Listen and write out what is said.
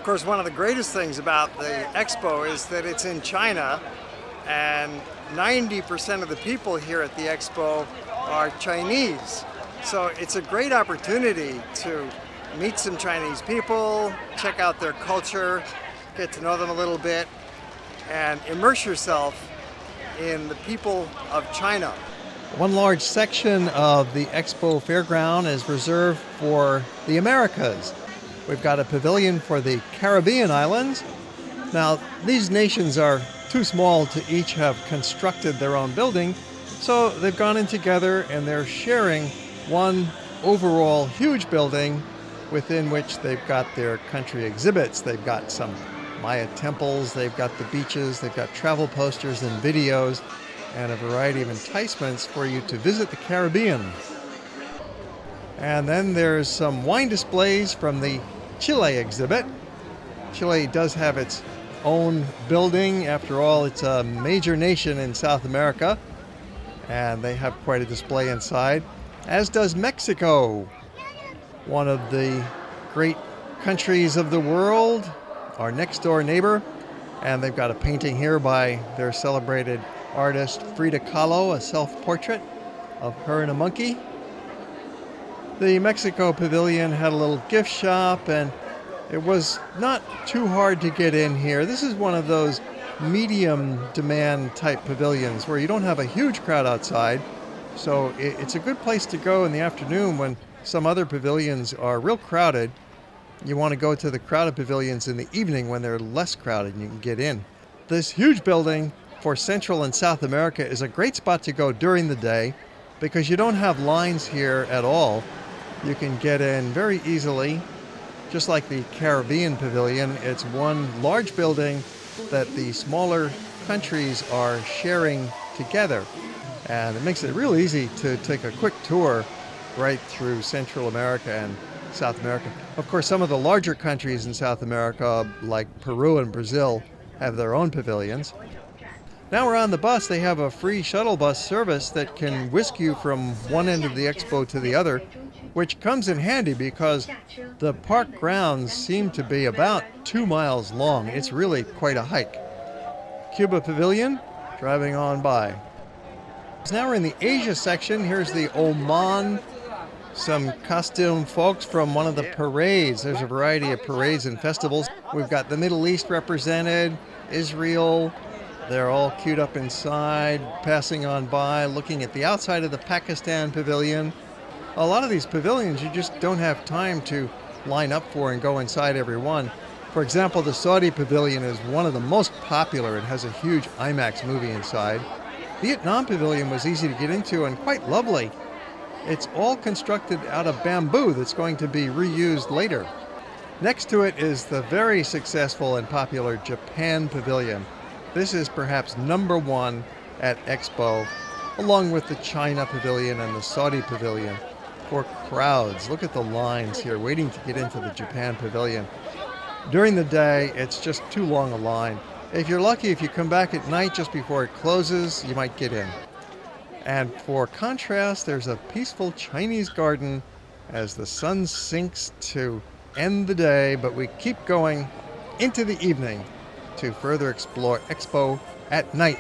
course, one of the greatest things about the Expo is that it's in China, and 90% of the people here at the Expo are Chinese. So it's a great opportunity to meet some Chinese people, check out their culture, get to know them a little bit, and immerse yourself in the people of China. One large section of the Expo fairground is reserved for the Americas. We've got a pavilion for the Caribbean islands. Now, these nations are too small to each have constructed their own building, so they've gone in together and they're sharing one overall huge building within which they've got their country exhibits. They've got some Maya temples, they've got the beaches, they've got travel posters and videos, and a variety of enticements for you to visit the Caribbean. And then there's some wine displays from the Chile exhibit. Chile does have its own building. After all, it's a major nation in South America, and they have quite a display inside, as does Mexico, one of the great countries of the world, our next door neighbor. And they've got a painting here by their celebrated artist Frida Kahlo, a self-portrait of her and a monkey. The Mexico Pavilion had a little gift shop, and it was not too hard to get in here. This is one of those medium demand type pavilions where you don't have a huge crowd outside, so it's a good place to go in the afternoon when some other pavilions are real crowded. You want to go to the crowded pavilions in the evening when they're less crowded and you can get in. This huge building for Central and South America is a great spot to go during the day because you don't have lines here at all. You can get in very easily. Just like the Caribbean Pavilion, it's one large building that the smaller countries are sharing together. And it makes it real easy to take a quick tour right through Central America and South America. Of course, some of the larger countries in South America, like Peru and Brazil, have their own pavilions. Now we're on the bus. They have a free shuttle bus service that can whisk you from one end of the expo to the other, which comes in handy because the park grounds seem to be about 2 miles long. It's really quite a hike. Cuba Pavilion, driving on by. Now we're in the Asia section. Here's the Oman, some costume folks from one of the parades. There's a variety of parades and festivals. We've got the Middle East represented, Israel. They're all queued up inside, passing on by, looking at the outside of the Pakistan Pavilion. A lot of these pavilions you just don't have time to line up for and go inside every one. For example, the Saudi Pavilion is one of the most popular. It has a huge IMAX movie inside. Vietnam Pavilion was easy to get into and quite lovely. It's all constructed out of bamboo that's going to be reused later. Next to it is the very successful and popular Japan Pavilion. This is perhaps number one at Expo, along with the China Pavilion and the Saudi Pavilion. For crowds, look at the lines here waiting to get into the Japan Pavilion. During the day, it's just too long a line. If you're lucky, if you come back at night just before it closes, you might get in. And for contrast, there's a peaceful Chinese garden as the sun sinks to end the day, but we keep going into the evening to further explore Expo at night.